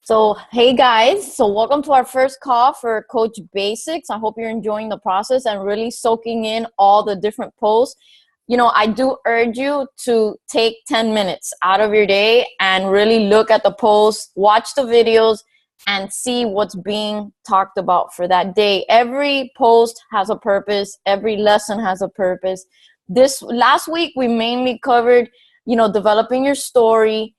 So, hey guys, so welcome to our first call for Coach Basics. I hope you're enjoying the process and really soaking in all the different posts. I do urge you to take 10 minutes out of your day and really look at the posts, watch the videos, and see what's being talked about for that day. Every post has a purpose, every lesson has a purpose. This last week, we mainly covered, developing your story,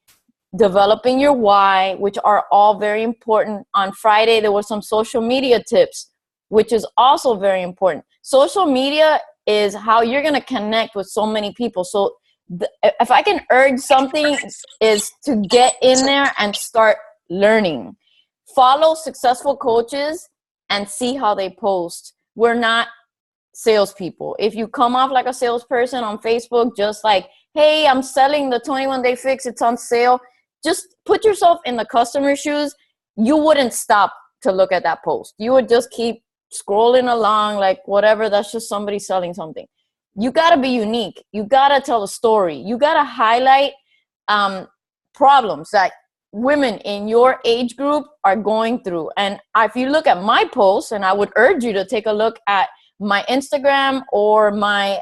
developing your why, which are all very important. On Friday, there was some social media tips, which is also very important. Social media is how you're going to connect with so many people. So if I can urge something, is to get in there and start learning. Follow successful coaches and see how they post. We're not salespeople. If you come off like a salesperson on Facebook, just like, hey, I'm selling the 21-day fix, it's on sale, just put yourself in the customer's shoes. You wouldn't stop to look at that post. You would just keep scrolling along like whatever, that's just somebody selling something. You got to be unique. You got to tell a story. You got to highlight problems that women in your age group are going through. And if you look at my posts, and I would urge you to take a look at my Instagram or my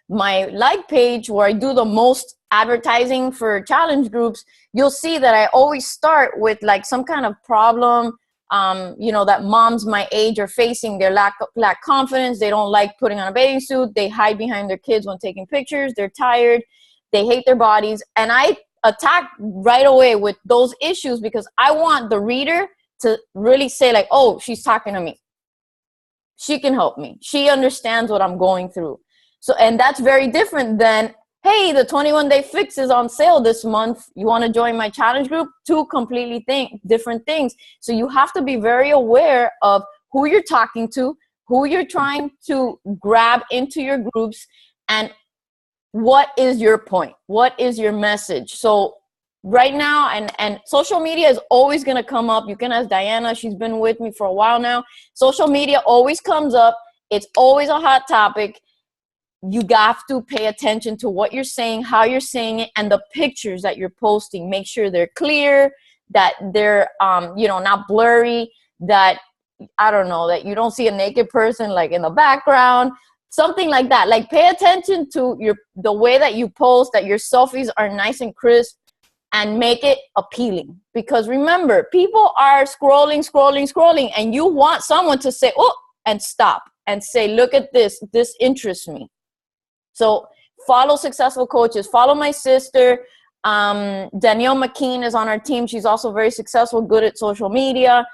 like page where I do the most advertising for challenge groups, you'll see that I always start with like some kind of problem, that moms my age are facing. Their lack confidence. They don't like putting on a bathing suit. They hide behind their kids when taking pictures. They're tired. They hate their bodies. And I attack right away with those issues because I want the reader to really say like, oh, she's talking to me. She can help me. She understands what I'm going through. So, and that's very different than, hey, the 21-day fix is on sale this month. You want to join my challenge group? Two completely different things. So you have to be very aware of who you're talking to, who you're trying to grab into your groups, and what is your point? What is your message? So right now, and social media is always going to come up. You can ask Diana. She's been with me for a while now. Social media always comes up. It's always a hot topic. You have to pay attention to what you're saying, how you're saying it, and the pictures that you're posting. Make sure they're clear, that they're not blurry, that that you don't see a naked person like in the background, something like that. Like, pay attention to the way that you post, that your selfies are nice and crisp, and make it appealing. Because remember, people are scrolling, and you want someone to say, oh, and stop and say, look at this interests me. So follow successful coaches. Follow my sister. Danielle McKean is on our team. She's also very successful, good at social media.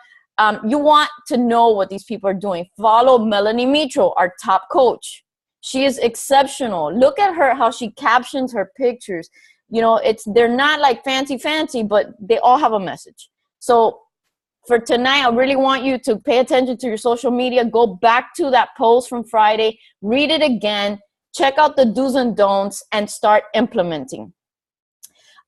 You want to know what these people are doing. Follow Melanie Mitro, our top coach. She is exceptional. Look at her, how she captions her pictures. They're not like fancy, but they all have a message. So for tonight, I really want you to pay attention to your social media. Go back to that post from Friday, read it again, check out the do's and don'ts, and start implementing.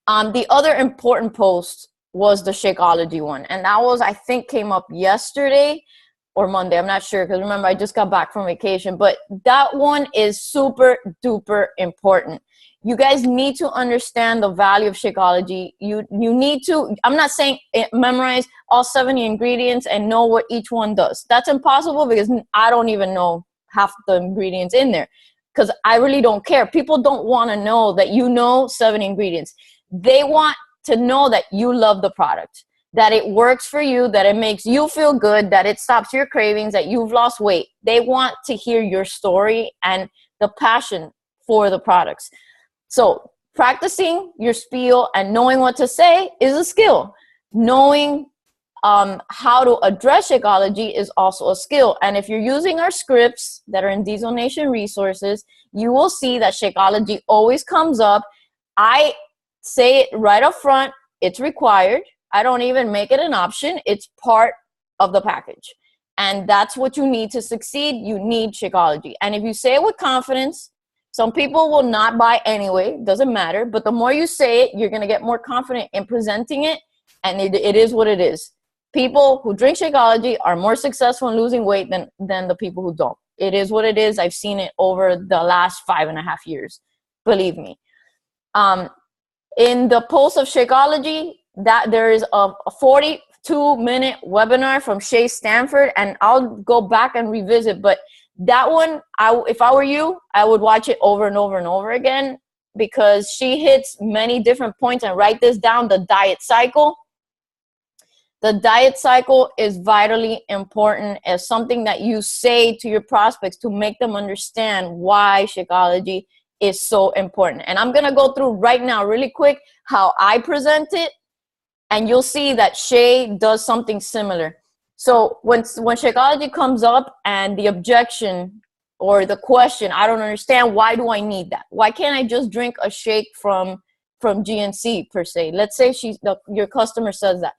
The other important post was the Shakeology one. And that was, I think, came up yesterday or Monday. I'm not sure, because remember, I just got back from vacation. But that one is super duper important. You guys need to understand the value of Shakeology. You need to, I'm not saying memorize all 70 ingredients and know what each one does. That's impossible, because I don't even know half the ingredients in there, because I really don't care. People don't want to know that you know 7 ingredients. They want to know that you love the product, that it works for you, that it makes you feel good, that it stops your cravings, that you've lost weight. They want to hear your story and the passion for the products. So practicing your spiel and knowing what to say is a skill. Knowing how to address Shakeology is also a skill. And if you're using our scripts that are in Diesel Nation resources, you will see that Shakeology always comes up. I say it right up front. It's required. I don't even make it an option. It's part of the package. And that's what you need to succeed. You need Shakeology. And if you say it with confidence, some people will not buy anyway. Doesn't matter. But the more you say it, you're going to get more confident in presenting it. And it is what it is. People who drink Shakeology are more successful in losing weight than the people who don't. It is what it is. I've seen it over the last 5.5 years. Believe me. In the post of Shakeology, that there is a 42-minute webinar from Shay Stanford, and I'll go back and revisit. But that one, if I were you, I would watch it over and over and over again, because she hits many different points. And write this down: the diet cycle. The diet cycle is vitally important as something that you say to your prospects to make them understand why Shakeology is so important. And I'm going to go through right now really quick how I present it, and you'll see that Shay does something similar. So when Shakeology comes up and the objection or the question, I don't understand, why do I need that? Why can't I just drink a shake from GNC per se? Let's say your customer says that.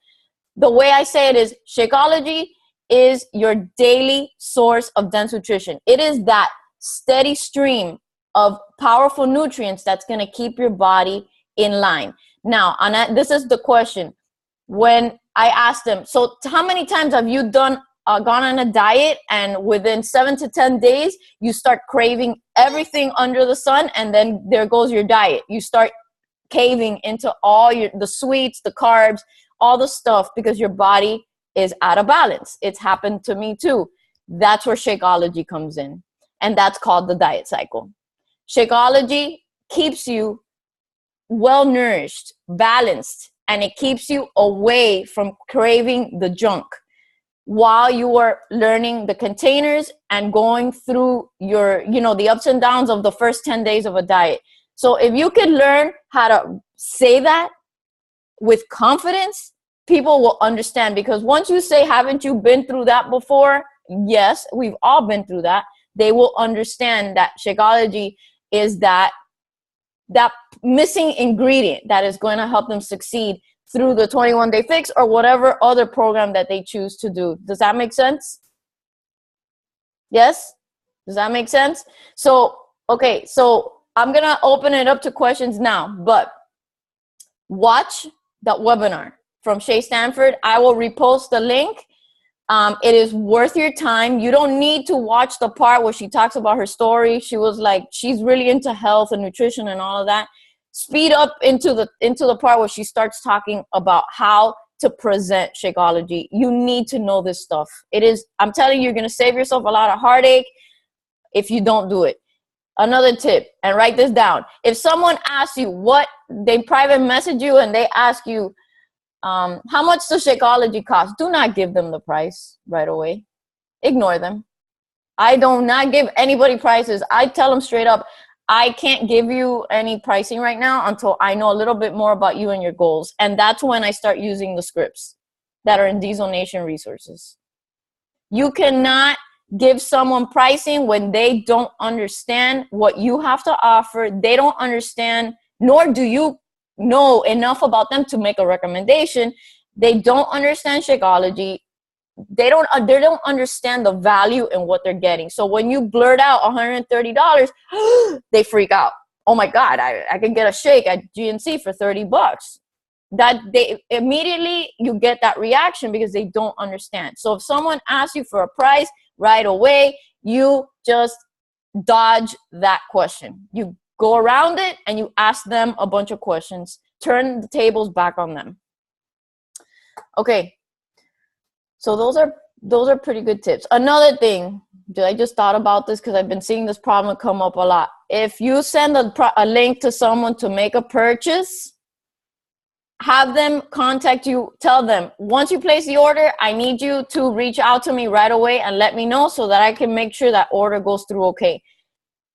The way I say it is, Shakeology is your daily source of dense nutrition. It is that steady stream of powerful nutrients that's going to keep your body in line. Now, this is the question. When I asked them, so how many times have you gone on a diet, and within 7 to 10 days, you start craving everything under the sun, and then there goes your diet. You start caving into all the sweets, the carbs, all the stuff, because your body is out of balance. It's happened to me too. That's where Shakeology comes in. And that's called the diet cycle. Shakeology keeps you well nourished, balanced, and it keeps you away from craving the junk while you are learning the containers and going through the ups and downs of the first 10 days of a diet. So if you could learn how to say that with confidence, people will understand. Because once you say, haven't you been through that before? Yes, we've all been through that. They will understand that Shakeology is that missing ingredient that is going to help them succeed through the 21-day fix or whatever other program that they choose to do. Does that make sense? Yes? Does that make sense? So, okay, so I'm going to open it up to questions now, but watch that webinar from Shay Stanford. I will repost the link. It is worth your time. You don't need to watch the part where she talks about her story. She was like, she's really into health and nutrition and all of that. Speed up into the part where she starts talking about how to present Shakeology. You need to know this stuff. I'm telling you, you're going to save yourself a lot of heartache if you don't do it. Another tip, and write this down. If someone asks you they private message you and they ask you, how much does Shakeology cost? Do not give them the price right away. Ignore them. I do not give anybody prices. I tell them straight up, I can't give you any pricing right now until I know a little bit more about you and your goals. And that's when I start using the scripts that are in Diesel Nation resources. You cannot give someone pricing when they don't understand what you have to offer. They don't understand, nor do you know enough about them to make a recommendation. They don't understand Shakeology. They don't understand the value in what they're getting. So when you blurt out $130, they freak out. Oh my God, I can get a shake at GNC for $30. That they immediately, you get that reaction because they don't understand. So if someone asks you for a price right away, you just dodge that question. You go around it and you ask them a bunch of questions. Turn the tables back on them. Okay. So those are pretty good tips. Another thing, I just thought about this because I've been seeing this problem come up a lot. If you send a link to someone to make a purchase, have them contact you. Tell them, once you place the order, I need you to reach out to me right away and let me know so that I can make sure that order goes through okay.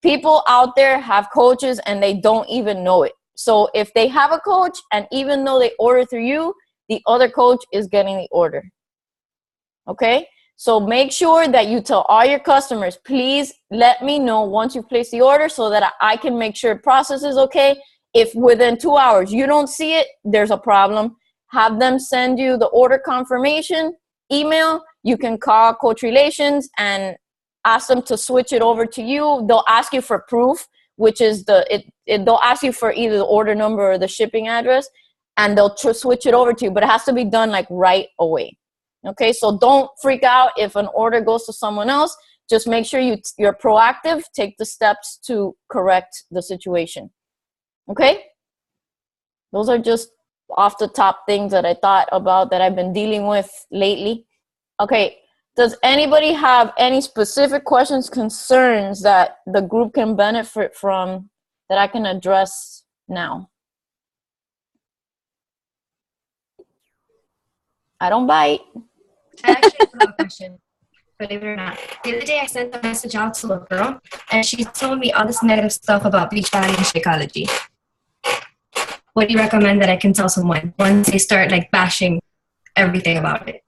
People out there have coaches and they don't even know it. So if they have a coach and even though they order through you, the other coach is getting the order. Okay? So make sure that you tell all your customers, please let me know once you place the order so that I can make sure process is okay. If within 2 hours you don't see it, there's a problem. Have them send you the order confirmation email. You can call Coach Relations and ask them to switch it over to you. They'll ask you for proof, which is they'll ask you for either the order number or the shipping address, and they'll switch it over to you, but it has to be done like right away. Okay, so don't freak out if an order goes to someone else. Just make sure you're proactive, take the steps to correct the situation. Okay? Those are just off the top things that I thought about that I've been dealing with lately. Okay. Does anybody have any specific questions, concerns that the group can benefit from that I can address now? I don't bite. I actually have a question, believe it or not. The other day I sent a message out to a girl, and she told me all this negative stuff about Beachbody and Shakeology. What do you recommend that I can tell someone once they start like bashing everything about it?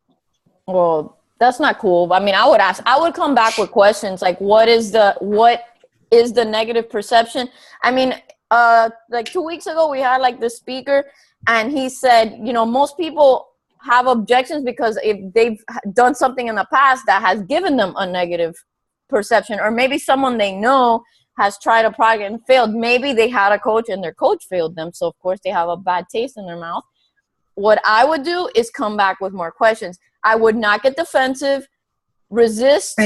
Well, that's not cool. I mean, I would come back with questions like, what is the negative perception? I mean, like 2 weeks ago, we had like the speaker, and he said, most people have objections because if they've done something in the past that has given them a negative perception, or maybe someone they know has tried a product and failed. Maybe they had a coach and their coach failed them. So of course they have a bad taste in their mouth. What I would do is come back with more questions. I would not get defensive, resist,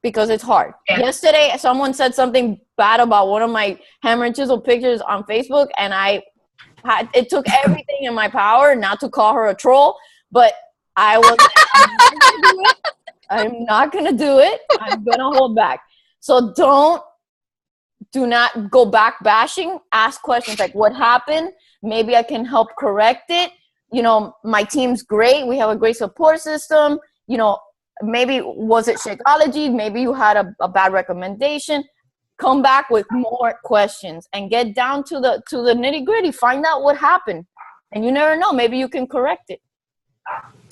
because it's hard. Yeah. Yesterday, someone said something bad about one of my hammer and chisel pictures on Facebook, and it took everything in my power not to call her a troll, but I was like, I'm not going to do it. I'm going to hold back. So do not go back bashing. Ask questions like, what happened? Maybe I can help correct it. My team's great. We have a great support system. Maybe was it Shakeology? Maybe you had a bad recommendation. Come back with more questions and get down to the nitty gritty. Find out what happened. And you never know. Maybe you can correct it.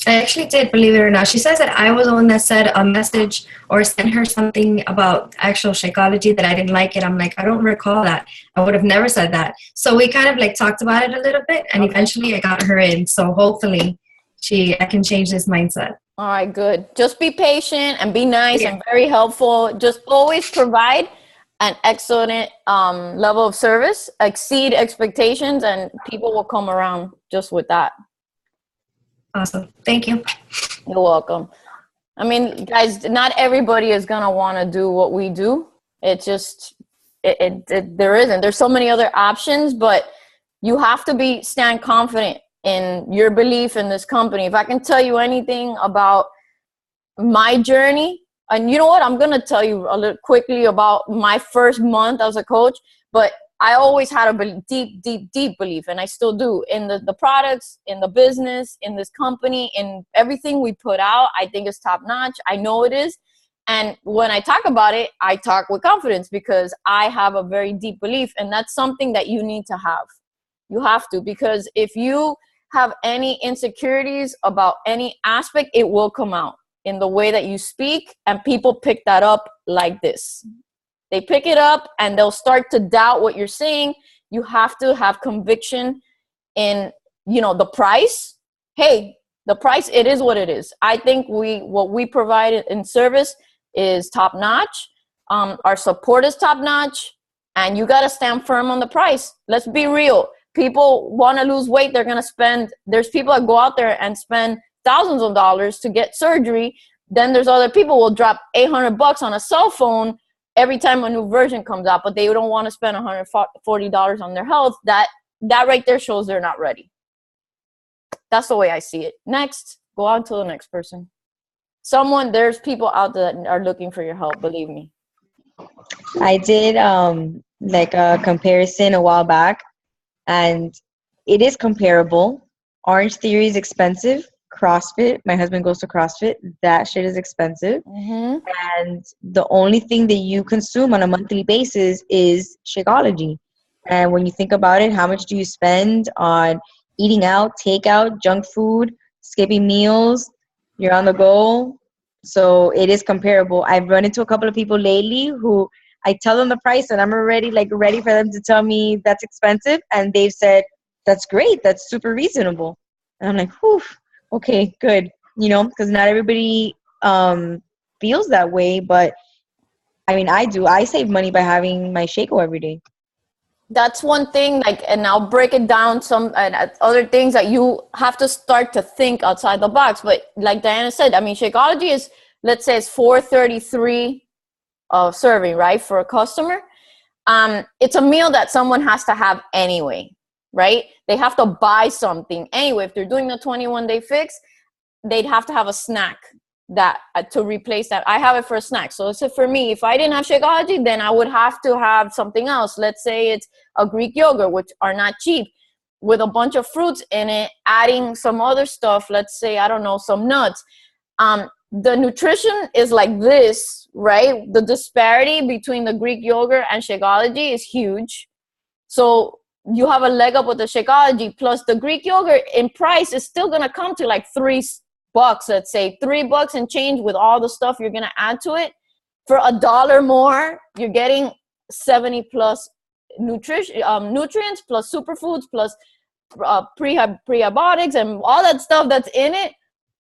I actually did, believe it or not. She says that I was the one that said a message or sent her something about actual Shakeology that I didn't like it. I'm like, I don't recall that. I would have never said that. So we kind of like talked about it a little bit, and eventually I got her in. So hopefully I can change this mindset. All right, good. Just be patient and be nice and very helpful. Just always provide an excellent level of service, exceed expectations, and people will come around just with that. Awesome. Thank you. You're welcome. I mean, guys, not everybody is going to want to do what we do. It just, there isn't. There's so many other options, but you have to stand confident in your belief in this company. If I can tell you anything about my journey, and you know what, I'm going to tell you a little quickly about my first month as a coach, but I always had a deep, deep, deep belief, and I still do, in the products, in the business, in this company, in everything we put out. I think it's top notch. I know it is. And when I talk about it, I talk with confidence because I have a very deep belief, and that's something that you need to have. You have to, because if you have any insecurities about any aspect, it will come out in the way that you speak, and people pick that up like this. They pick it up and they'll start to doubt what you're saying. You have to have conviction in, the price. Hey, the price, it is what it is. I think what we provide in service is top notch. Our support is top notch, and you got to stand firm on the price. Let's be real. People want to lose weight. There's people that go out there and spend thousands of dollars to get surgery. Then there's other people who will drop $800 on a cell phone every time a new version comes out, but they don't want to spend $140 on their health. That right there shows they're not ready. That's the way I see it. Next, go on to the next person. There's people out there that are looking for your help, believe me. I did like a comparison a while back, and it is comparable. Orange Theory is expensive. CrossFit, my husband goes to CrossFit. That shit is expensive. Mm-hmm. And the only thing that you consume on a monthly basis is Shakeology. And when you think about it, how much do you spend on eating out, takeout, junk food, skipping meals? You're on the go. So it is comparable. I've run into a couple of people lately who I tell them the price, and I'm already ready for them to tell me that's expensive. And they've said, that's great. That's super reasonable. And I'm like, whew. Okay, good. Because not everybody feels that way, but I mean, I do. I save money by having my Shakeo every day. That's one thing, and I'll break it down some other things that you have to start to think outside the box. But like Diana said, I mean, Shakeology is, let's say it's $4.33 serving, right, for a customer. It's a meal that someone has to have anyway. right? They have to buy something. Anyway, if they're doing the 21-day fix, they'd have to have a snack that to replace that. I have it for a snack. So for me, if I didn't have Shakeology, then I would have to have something else. Let's say it's a Greek yogurt, which are not cheap, with a bunch of fruits in it, adding some other stuff. Let's say, I don't know, some nuts. The nutrition is like this, right? The disparity between the Greek yogurt and Shakeology is huge. So you have a leg up with the Shakeology, plus the Greek yogurt in price is still going to come to like $3, let's say $3 and change with all the stuff you're going to add to it. For $1 more, you're getting 70 plus nutrients plus superfoods plus prebiotics and all that stuff that's in it.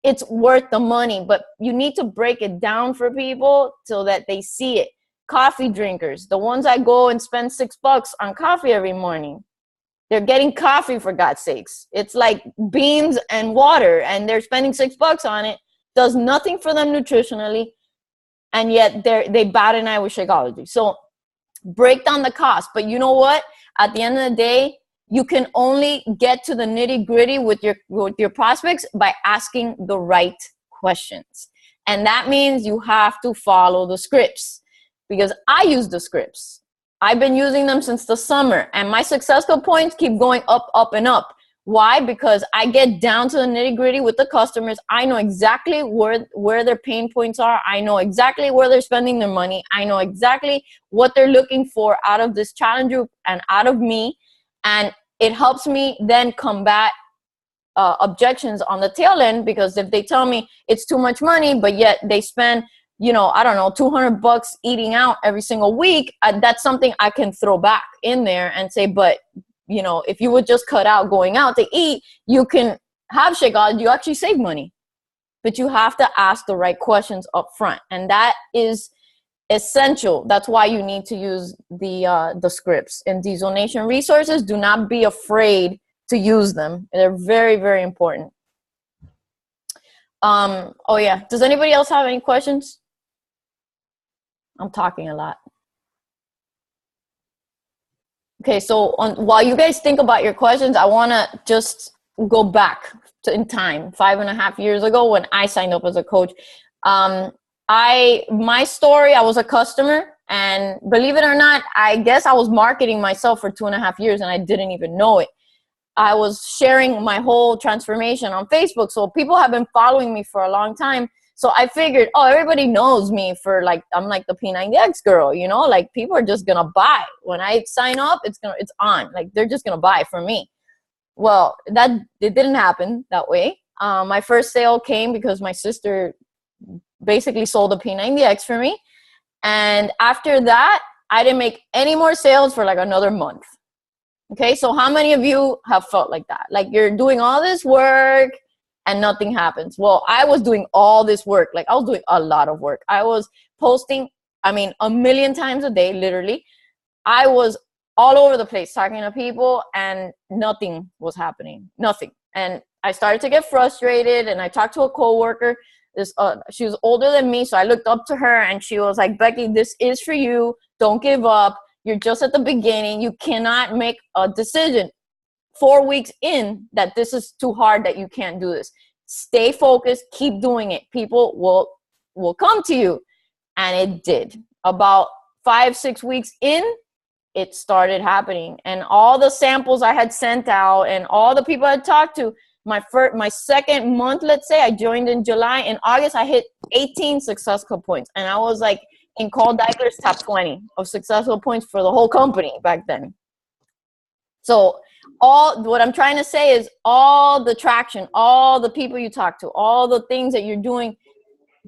It's worth the money, but you need to break it down for people so that they see it. Coffee drinkers, the ones that go and spend $6 on coffee every morning, they're getting coffee, for God's sakes. It's like beans and water, and they're spending $6 on it. Does nothing for them nutritionally, and yet they bat an eye with Shakeology. So break down the cost. But you know what? At the end of the day, you can only get to the nitty gritty with your prospects by asking the right questions. And that means you have to follow the scripts, because I use the scripts. I've been using them since the summer, and my successful points keep going up, up, and up. Why? Because I get down to the nitty gritty with the customers. I know exactly where their pain points are. I know exactly where they're spending their money. I know exactly what they're looking for out of this challenge group and out of me. And it helps me then combat objections on the tail end, because if they tell me it's too much money, but yet they spend, I don't know, $200 eating out every single week, that's something I can throw back in there and say, but, if you would just cut out going out to eat, you can have Shakeology, you actually save money. But you have to ask the right questions up front. And that is essential. That's why you need to use the scripts. In Diesel Nation resources, do not be afraid to use them. They're very, very important. Oh yeah. Does anybody else have any questions? I'm talking a lot. Okay, so while you guys think about your questions, I want to just go back in time, 5.5 years ago when I signed up as a coach. My story, I was a customer, and believe it or not, I guess I was marketing myself for 2.5 years and I didn't even know it. I was sharing my whole transformation on Facebook, so people have been following me for a long time. So I figured, everybody knows me for I'm like the P90X girl, like people are just gonna buy. When I sign up, it's on. Like they're just gonna buy from me. Well, it didn't happen that way. My first sale came because my sister basically sold a P90X for me. And after that, I didn't make any more sales for like another month. Okay, so how many of you have felt like that? Like you're doing all this work and nothing happens. Well, I was doing all this work. Like I was doing a lot of work. I was posting, a million times a day, literally. I was all over the place talking to people and nothing was happening. Nothing. And I started to get frustrated, and I talked to a coworker. She was older than me, so I looked up to her and she was like, Becky, this is for you. Don't give up. You're just at the beginning. You cannot make a decision 4 weeks in that this is too hard, that you can't do this. Stay focused. Keep doing it. People will come to you. And it did. About 5-6 weeks in, it started happening. And all the samples I had sent out and all the people I had talked to, my second month, let's say, I joined in July. In August, I hit 18 successful points. And I was like in Carl Daikeler's top 20 of successful points for the whole company back then. So what I'm trying to say is all the traction, all the people you talk to, all the things that you're doing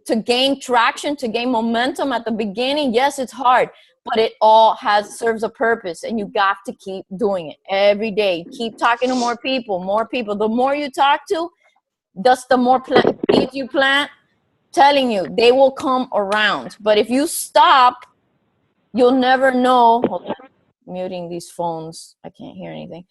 to gain traction, to gain momentum at the beginning. Yes, it's hard, but it all serves a purpose, and you got to keep doing it every day. Keep talking to more people. The more you talk to, that's the more seeds you plant. Telling you, they will come around. But if you stop, you'll never know. Hold on. Muting these phones. I can't hear anything.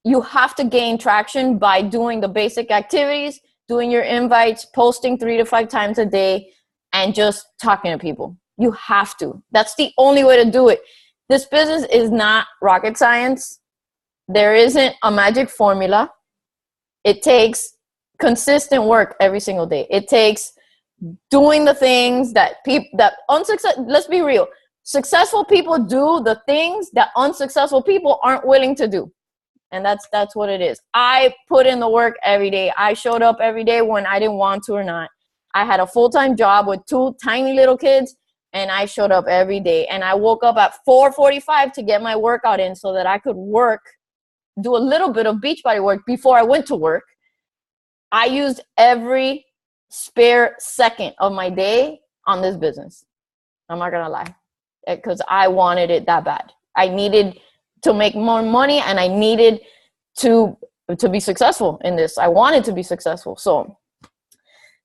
You have to gain traction by doing the basic activities, doing your invites, posting 3 to 5 times a day, and just talking to people. You have to. That's the only way to do it. This business is not rocket science. there isn't a magic formula. It takes consistent work every single day. It takes doing the things that let's be real. Successful people do the things that unsuccessful people aren't willing to do. And that's what it is. I put in the work every day. I showed up every day when I didn't want to or not. I had a full-time job with 2 tiny little kids, and I showed up every day. And I woke up at 4:45 to get my workout in so that I could do a little bit of Beachbody work before I went to work. I used every spare second of my day on this business. I'm not gonna lie, because I wanted it that bad. I needed to make more money, and I needed to be successful in this. I wanted to be successful. So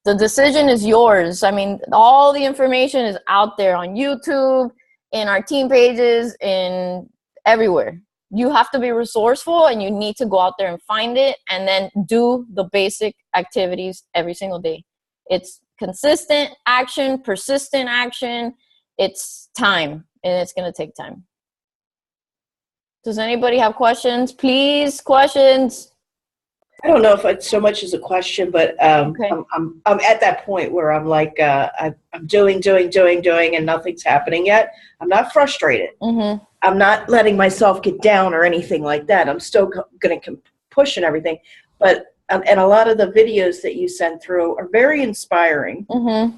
the decision is yours. I mean, all the information is out there on YouTube, in our team pages, in everywhere. You have to be resourceful, and you need to go out there and find it, and then do the basic activities every single day. It's consistent action, persistent action. It's time, and it's going to take time. Does anybody have questions? Please, questions. I don't know if it's so much as a question, but Okay. I'm at that point where I'm like, I'm doing, and nothing's happening yet. I'm not frustrated. Mm-hmm. I'm not letting myself get down or anything like that. I'm still going to push and everything. But and a lot of the videos that you send through are very inspiring, Mm-hmm.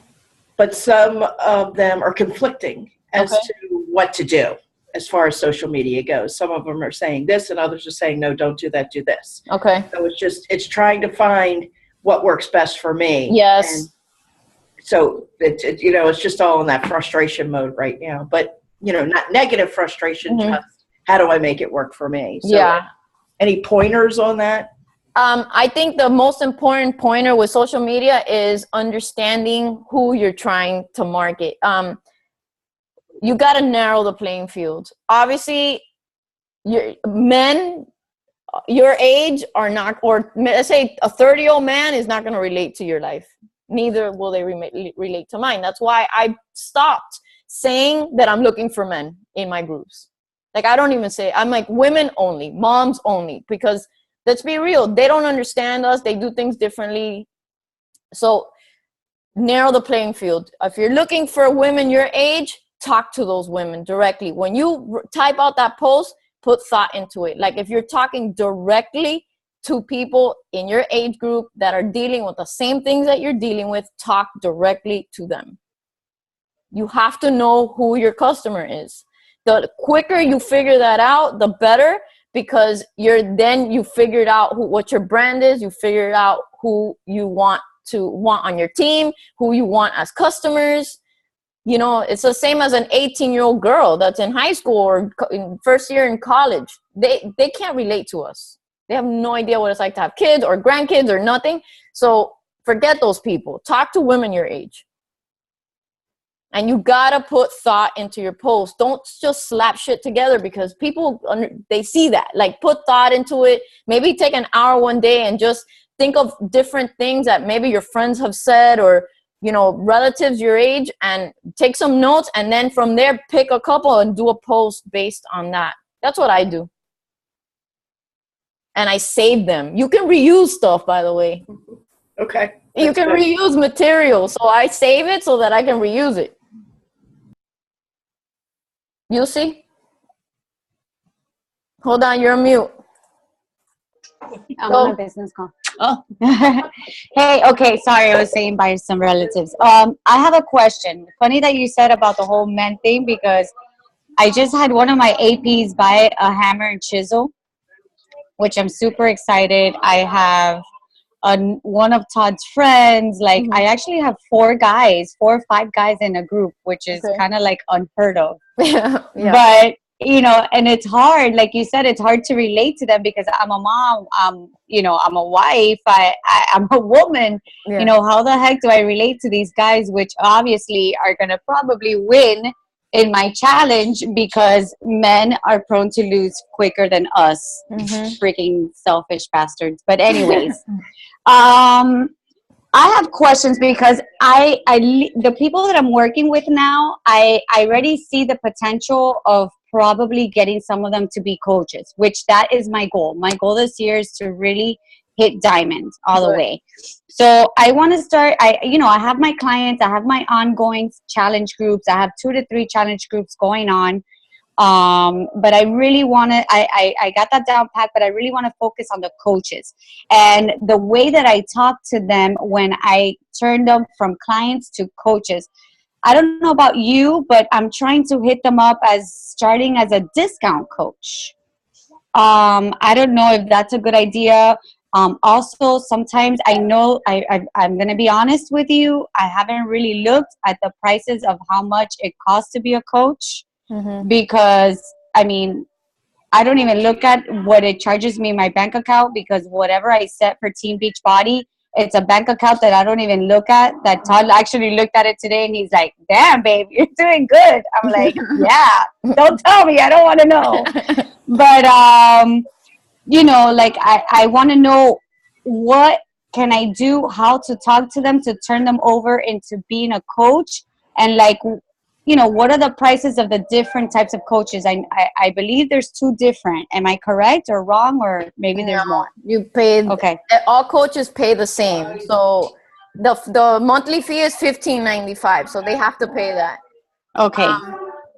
but some of them are conflicting as Okay. to what to do as far as social media goes. Some of them are saying this, and others are saying, no, don't do that, do this. Okay. So it's trying to find what works best for me. Yes. And so it's just all in that frustration mode right now. But not negative frustration, Mm-hmm. just how do I make it work for me? So Yeah. Any pointers on that? I think the most important pointer with social media is understanding who you're trying to market. You got to narrow the playing field. Obviously, men your age are not, or let's say a 30-year-old man is not going to relate to your life. Neither will they relate to mine. That's why I stopped saying that I'm looking for men in my groups. Like, I don't even say, I'm like women only, moms only, because let's be real, they don't understand us. They do things differently. So narrow the playing field. If you're looking for women your age, talk to those women directly. When you type out that post, put thought into it. Like, if you're talking directly to people in your age group that are dealing with the same things that you're dealing with, talk directly to them. You have to know who your customer is. The quicker you figure that out, the better, because you figured out what your brand is. You figured out who you want on your team, who you want as customers. It's the same as an 18-year-old girl that's in high school or in first year in college. They can't relate to us. They have no idea what it's like to have kids or grandkids or nothing. So forget those people. Talk to women your age. And you got to put thought into your post. Don't just slap shit together, because people, they see that. Like, put thought into it. Maybe take an hour one day and just think of different things that maybe your friends have said, or relatives your age, and take some notes, and then from there pick a couple and do a post based on that. That's what I do. And I save them. You can reuse stuff, by the way. Okay. You can reuse material. So I save it so that I can reuse it. You see? Hold on, you're on mute. I'm on a business call. Oh. Hey, okay, sorry, I was saying by some relatives. I have a question. Funny that you said about the whole men thing, because I just had one of my APs buy a hammer and chisel, which I'm super excited. I have one of Todd's friends. Like, I actually have 4 or 5 guys in a group, which is kind of like unheard of. Yeah. But and it's hard, like you said, it's hard to relate to them, because I'm a mom, I'm a wife, I'm a woman. Yeah. How the heck do I relate to these guys, which obviously are going to probably win in my challenge, because men are prone to lose quicker than us. Freaking selfish bastards. But anyways, I have questions, because the people that I'm working with now, I already see the potential of probably getting some of them to be coaches, which that is my goal. My goal this year is to really hit diamonds all the way. So I want to start, I have my clients, I have my ongoing challenge groups. I have 2 to 3 challenge groups going on. But I really want to, I got that down pat, but I really want to focus on the coaches and the way that I talk to them when I turn them from clients to coaches. I don't know about you, but I'm trying to hit them up as starting as a discount coach. I don't know if that's a good idea. Also, sometimes I know I'm going to be honest with you. I haven't really looked at the prices of how much it costs to be a coach. Because I mean, I don't even look at what it charges me in my bank account, because whatever I set for Team Beachbody, it's a bank account that I don't even look at. That Todd actually looked at it today and he's like, damn, babe, you're doing good. I'm like, yeah, don't tell me. I don't want to know. But, like I want to know what can I do, how to talk to them to turn them over into being a coach, and like, what are the prices of the different types of coaches? I believe there's 2 different. Am I correct or wrong, or maybe there's more? You pay. Okay. All coaches pay the same. So the monthly fee is $15.95. So they have to pay that. Okay.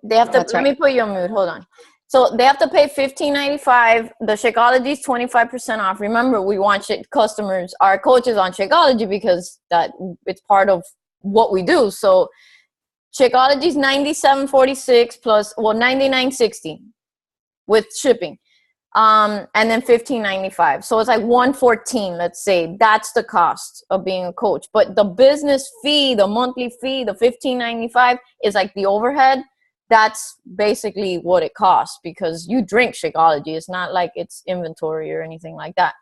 They have to. That's let me put you on mute. Hold on. So they have to pay $15.95. The Shakeology is 25% off. Remember, we want customers, our coaches on Shakeology, because that it's part of what we do. So Shakeology is $97.46 plus, $99.60 with shipping, and then $15.95. So it's like $114. Let's say that's the cost of being a coach. But the business fee, the monthly fee, the $15.95 is like the overhead. That's basically what it costs, because you drink Shakeology. It's not like it's inventory or anything like that.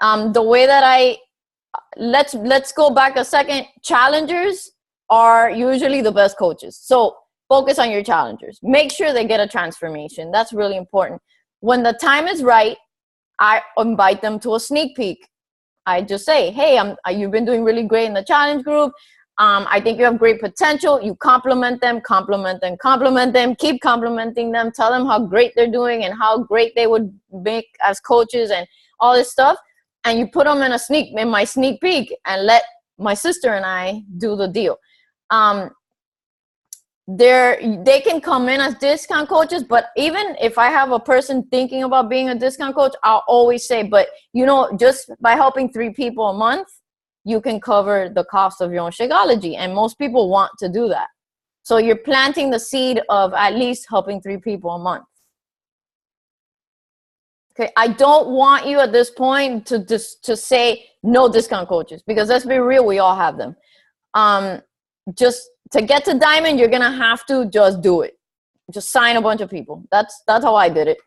The way that let's go back a second. Challengers are usually the best coaches. So focus on your challengers. Make sure they get a transformation. That's really important. When the time is right, I invite them to a sneak peek. I just say, hey, you've been doing really great in the challenge group. I think you have great potential. You compliment them, keep complimenting them, tell them how great they're doing and how great they would make as coaches and all this stuff. And you put them in my sneak peek, and let my sister and I do the deal. They can come in as discount coaches, but even if I have a person thinking about being a discount coach, I'll always say, but just by helping 3 people a month, you can cover the cost of your own Shakeology. And most people want to do that. So you're planting the seed of at least helping 3 people a month. Okay, I don't want you at this point to say no discount coaches, because let's be real, we all have them. Just to get to Diamond, you're gonna have to just do it. Just sign a bunch of people. That's how I did it.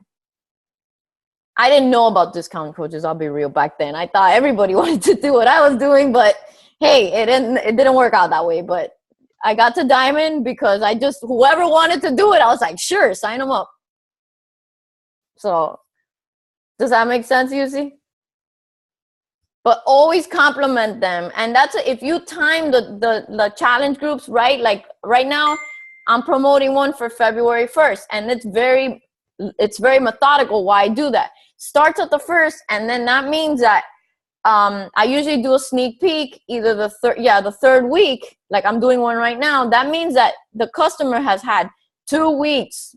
I didn't know about discount coaches, I'll be real, back then. I thought everybody wanted to do what I was doing, but hey, it didn't work out that way. But I got to Diamond because whoever wanted to do it, I was like, sure, sign them up. So does that make sense, Yusi? But always compliment them. And that's if you time the challenge groups right. Like right now, I'm promoting one for February 1st, and it's very methodical why I do that. Starts at the 1st, and then that means that I usually do a sneak peek either the 3rd week, like I'm doing one right now. That means that the customer has had 2 weeks,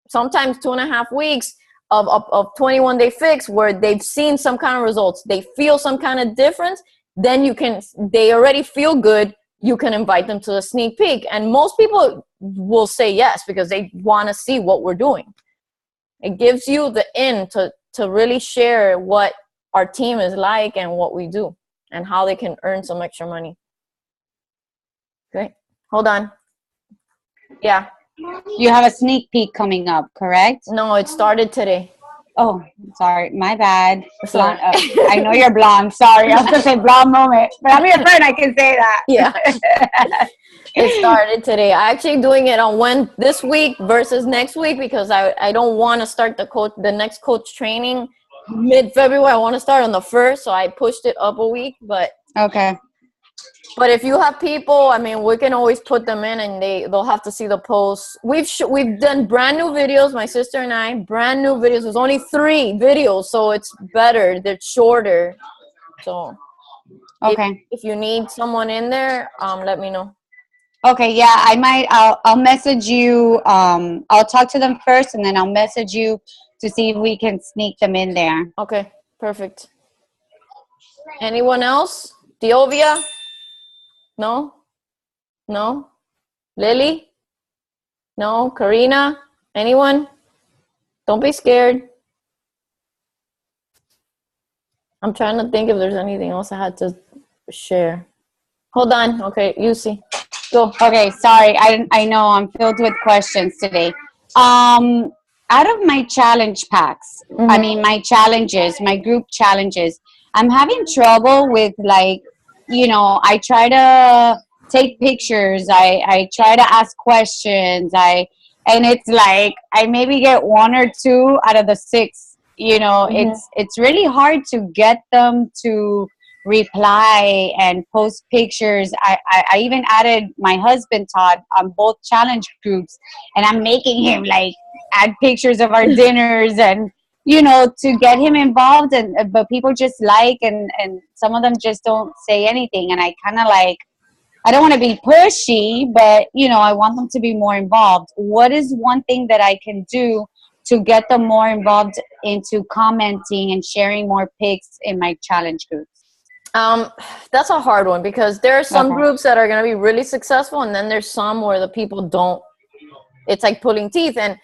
sometimes 2.5 weeks of 21-day fix, where they've seen some kind of results. They feel some kind of difference. Then they already feel good. You can invite them to a sneak peek. And most people will say yes, because they want to see what we're doing. It gives you the in to really share what our team is like and what we do and how they can earn some extra money. Okay, hold on. Yeah. You have a sneak peek coming up, correct? No, it started today. Oh, sorry, my bad. Sorry. I know you're blonde. Sorry, I was gonna say blonde moment, but I'm your friend. I can say that. Yeah. It started today. I'm actually doing it on this week versus next week, because I don't want to start the next coach training mid-February. I want to start on the 1st, so I pushed it up a week. But okay. But if you have people, I mean, we can always put them in, and they'll have to see the posts. We've done brand new videos, my sister and I, brand new videos. There's only 3 videos, so it's better. They're shorter. So Okay. if you need someone in there, let me know. Okay, yeah, I might. I'll message you. I'll talk to them first, and then I'll message you to see if we can sneak them in there. Okay, perfect. Anyone else? Diovia? No? No? Lily? No? Karina? Anyone? Don't be scared. I'm trying to think if there's anything else I had to share. Hold on. Okay, you see. Go. Okay, sorry. I know I'm filled with questions today. Out of my challenge packs, I mean my challenges, my group challenges, I'm having trouble with, like, you know, I try to take pictures, I try to ask questions, and it's like I maybe get 1 or 2 out of the 6. You know, it's really hard to get them to reply and post pictures. I even added my husband Todd on both challenge groups, and I'm making him like add pictures of our dinners, and you know, to get him involved. And but people just like, and some of them just don't say anything, and I kind of like, I don't want to be pushy, but you know, I want them to be more involved. What is one thing that I can do to get them more involved into commenting and sharing more pics in my challenge groups? That's a hard one, because there are some groups that are going to be really successful, and then there's some where the people don't. It's like pulling teeth. And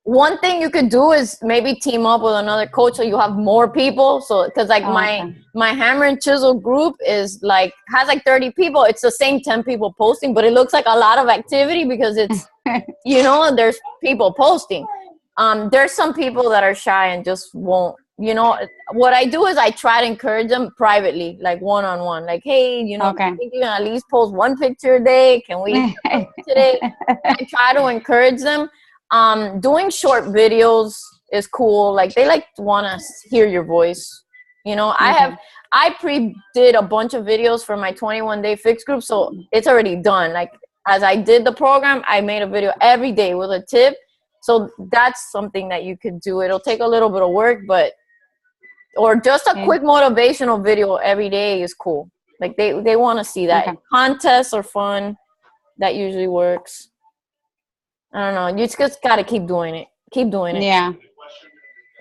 one thing you could do is maybe team up with another coach so you have more people. So because like my hammer and chisel group is like has like 30 people. It's the same 10 people posting, but it looks like a lot of activity because it's you know, there's people posting. There's some people that are shy and just won't. You know, what I do is I try to encourage them privately, like one-on-one. Like, hey, you know, I think you can at least post 1 picture a day. Can we today? I try to encourage them. Doing short videos is cool. Like, they like to want to hear your voice. You know, I pre-did a bunch of videos for my 21-day fix group, so it's already done. Like, as I did the program, I made a video every day with a tip. So that's something that you could do. It'll take a little bit of work, but or just a quick motivational video every day is cool. Like they want to see that. Contests are fun. That usually works. I don't know. You just got to keep doing it. Keep doing it. Yeah.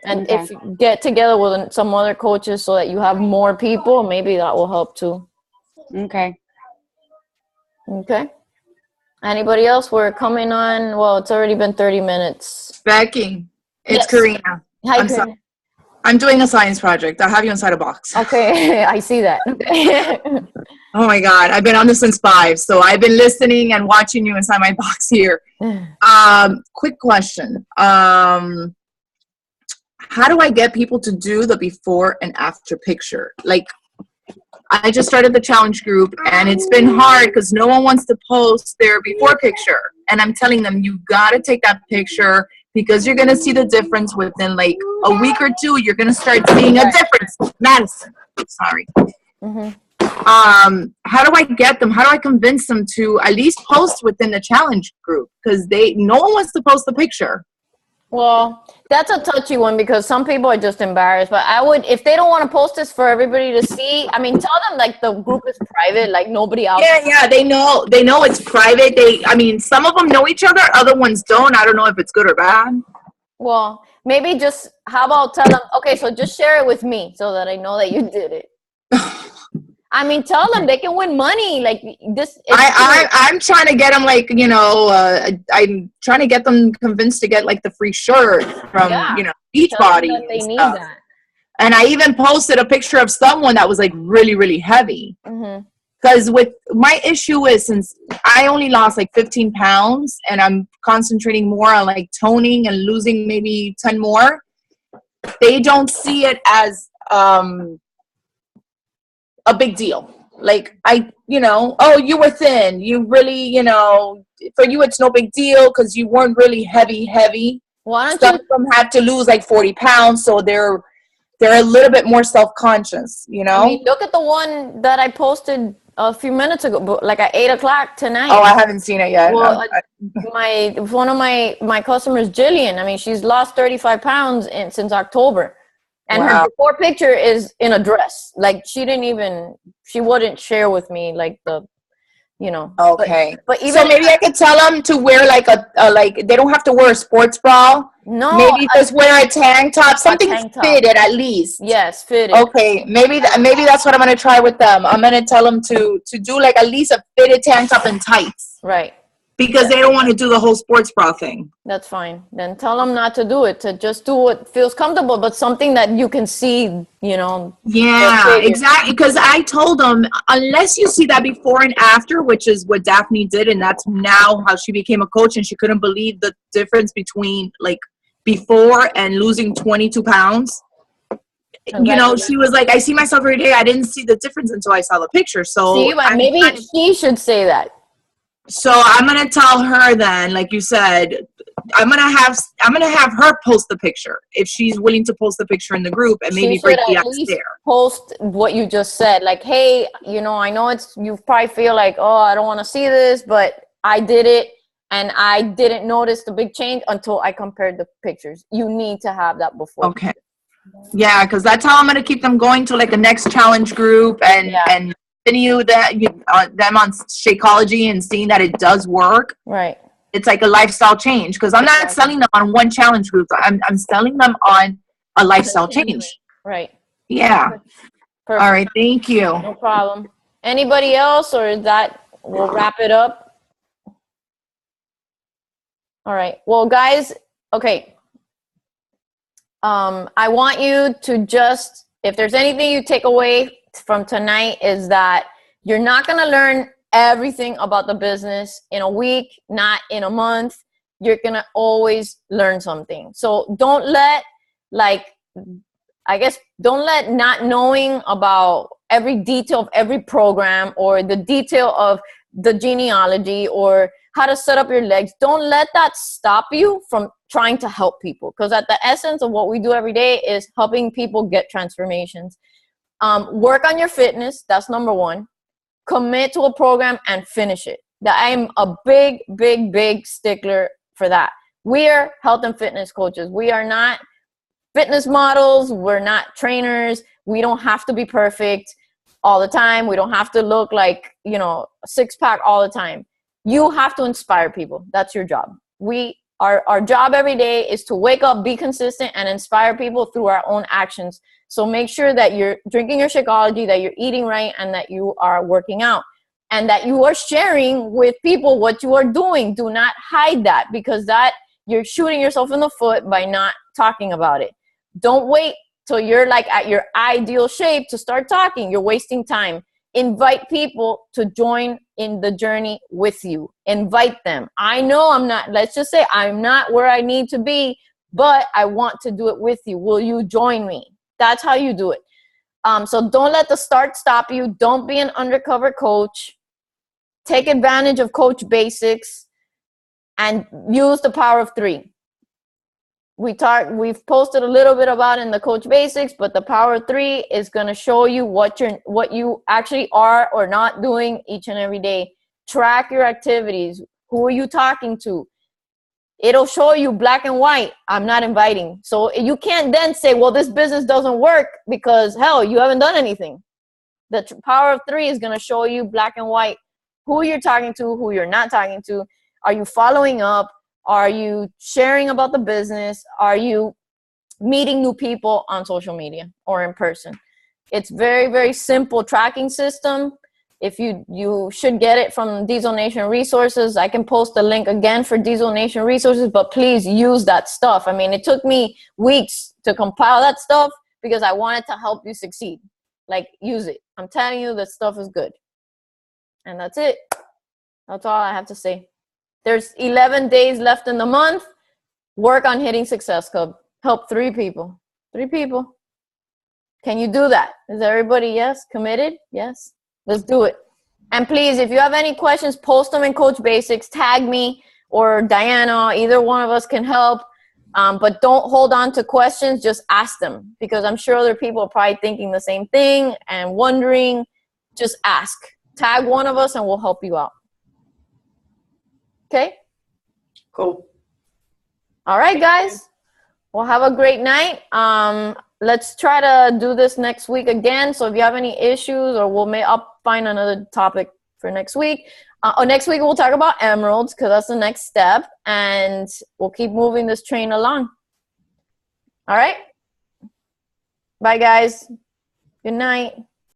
And if you get together with some other coaches so that you have more people, maybe that will help too. Okay. Anybody else? We're coming on. Well, it's already been 30 minutes. Becky, it's Karina. Hi, Karina. I'm doing a science project. I have you inside a box. Okay, I see that. Oh my God, I've been on this since 5, so I've been listening and watching you inside my box here. Quick question. How do I get people to do the before and after picture? Like, I just started the challenge group, and it's been hard because no one wants to post their before picture. And I'm telling them, you got to take that picture because you're going to see the difference within like a week or 2. You're going to start seeing a difference. Madison, sorry. How do I get them? How do I convince them to at least post within the challenge group? Because no one wants to post the picture. Well, that's a touchy one because some people are just embarrassed. But I would, if they don't want to post this for everybody to see, I mean, tell them like the group is private, like nobody else. Yeah, they know it's private. Some of them know each other, other ones don't. I don't know if it's good or bad. Well, maybe just, how about tell them, okay, so just share it with me so that I know that you did it. I mean, tell them they can win money. Like this. I'm trying to get them, like, you know, I'm trying to get them convinced to get like the free shirt from, you know, Beachbody. They need that. And I even posted a picture of someone that was like really, really heavy. Because with my issue is, since I only lost like 15 pounds and I'm concentrating more on like toning and losing maybe 10 more, they don't see it as a big deal. Like, oh, you were thin. You really, you know, for you it's no big deal because you weren't really heavy. Why don't Some of them had to lose like 40 pounds, so they're a little bit more self-conscious, you know? I mean, look at the one that I posted a few minutes ago, but like at 8 o'clock tonight. Oh, I haven't seen it yet. Well, one of my customers, Jillian. I mean, she's lost 35 pounds since October, and her before picture is in a dress. Like she wouldn't share with me like the, you know. Okay. But even so maybe I could tell them to wear like a like they don't have to wear a sports bra. No. Maybe just wear a tank top, something fitted at least. Yes, fitted. Okay, maybe that's what I'm gonna try with them. I'm gonna tell them to do like at least a fitted tank top and tights. Right. Because they don't want to do the whole sports bra thing. That's fine. Then tell them not to do it, to just do what feels comfortable, but something that you can see, you know. Yeah, exactly. Because I told them, unless you see that before and after, which is what Daphne did, and that's now how she became a coach, and she couldn't believe the difference between like before and losing 22 pounds. Exactly. You know, she was like, I see myself every day. I didn't see the difference until I saw the picture. So maybe she should say that. So I'm gonna tell her then, like you said, I'm gonna have her post the picture if she's willing to post the picture in the group and maybe break the ice there. Post what you just said, like, hey, you know, I know you probably feel like, oh, I don't want to see this, but I did it and I didn't notice the big change until I compared the pictures. You need to have that before. Okay. Yeah, because that's how I'm gonna keep them going to like the next challenge group and continue them on Shakeology and seeing that it does work. Right. It's like a lifestyle change because I'm not selling them on one challenge group. I'm selling them on a lifestyle change. Right. Yeah. Perfect. All right. Thank you. No problem. Anybody else, or that we'll wrap it up? All right. Well, guys, okay. I want you to just, if there's anything you take away from tonight, is that you're not going to learn everything about the business in a week, not in a month. You're going to always learn something. So don't let not knowing about every detail of every program or the detail of the genealogy or how to set up your legs, don't let that stop you from trying to help people. Because at the essence of what we do every day is helping people get transformations. Work on your fitness. That's number one. Commit to a program and finish it. I'm a big, big, big stickler for that. We are health and fitness coaches. We are not fitness models. We're not trainers. We don't have to be perfect all the time. We don't have to look like, you know, a six-pack all the time. You have to inspire people. That's your job. Our job every day is to wake up, be consistent, and inspire people through our own actions. So make sure that you're drinking your Shakeology, that you're eating right, and that you are working out. And that you are sharing with people what you are doing. Do not hide that, because that you're shooting yourself in the foot by not talking about it. Don't wait till you're like at your ideal shape to start talking. You're wasting time. Invite people to join in the journey with you. Invite them. I know let's just say I'm not where I need to be, but I want to do it with you. Will you join me? That's how you do it. So don't let the start stop you. Don't be an undercover coach. Take advantage of Coach Basics and use the power of 3. We've posted a little bit about it in the Coach Basics, but the power of 3 is going to show you what you actually are or not doing each and every day. Track your activities. Who are you talking to? It'll show you black and white. I'm not inviting. So you can't then say, well, this business doesn't work because, hell, you haven't done anything. The power of 3 is going to show you black and white who you're talking to, who you're not talking to. Are you following up? Are you sharing about the business? Are you meeting new people on social media or in person? It's very, very simple tracking system. If you should get it from Diesel Nation Resources. I can post the link again for Diesel Nation Resources, but please use that stuff. I mean, it took me weeks to compile that stuff because I wanted to help you succeed. Like, use it. I'm telling you, that stuff is good. And that's it. That's all I have to say. There's 11 days left in the month. Work on hitting Success Club. Help 3 people. 3 people. Can you do that? Is everybody yes? Committed? Yes. Let's do it. And please, if you have any questions, post them in Coach Basics. Tag me or Diana. Either one of us can help. But don't hold on to questions. Just ask them, because I'm sure other people are probably thinking the same thing and wondering. Just ask. tag one of us and we'll help you out. Okay? Cool. All right, guys. Well, have a great night. Let's try to do this next week again. So if you have any issues, or I'll find another topic for next week. Next week we'll talk about emeralds because that's the next step, and we'll keep moving this train along. All right. Bye, guys. Good night.